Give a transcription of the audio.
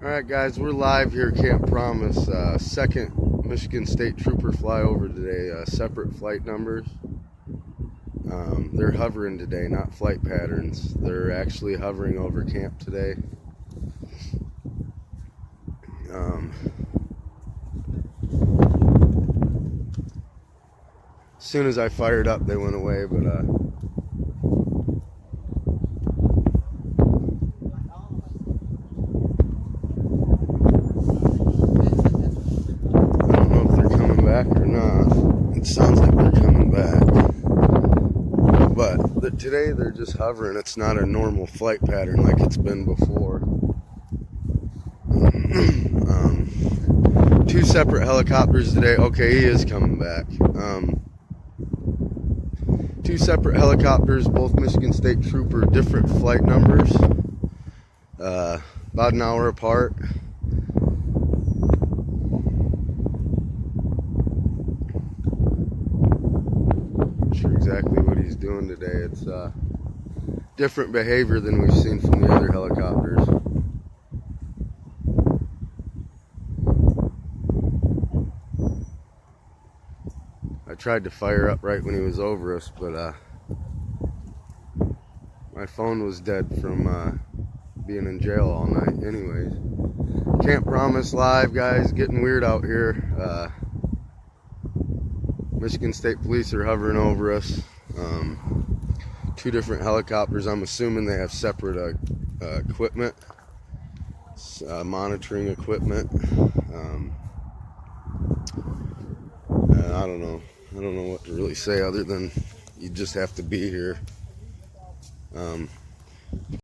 Alright guys, we're live here at Camp Promise. Second Michigan State Trooper flyover today. Separate flight numbers. They're hovering today, not flight patterns. They're actually hovering over camp today. As soon as I fired up, they went away, but I don't know if they're coming back or not. It sounds like they're coming back. But today they're just hovering. It's not a normal flight pattern like it's been before. Two separate helicopters today. Okay, he is coming back. Two separate helicopters, both Michigan State Trooper, different flight numbers. About an hour apart. Not sure exactly what he's doing today. It's different behavior than we've seen from the other helicopters. I tried to fire up right when he was over us, but my phone was dead from being in jail all night. Anyways, Camp Promise live, guys. Getting weird out here. Michigan State Police are hovering over us. Two different helicopters. I'm assuming they have separate equipment, monitoring equipment. I don't know. I don't know what to really say other than you just have to be here.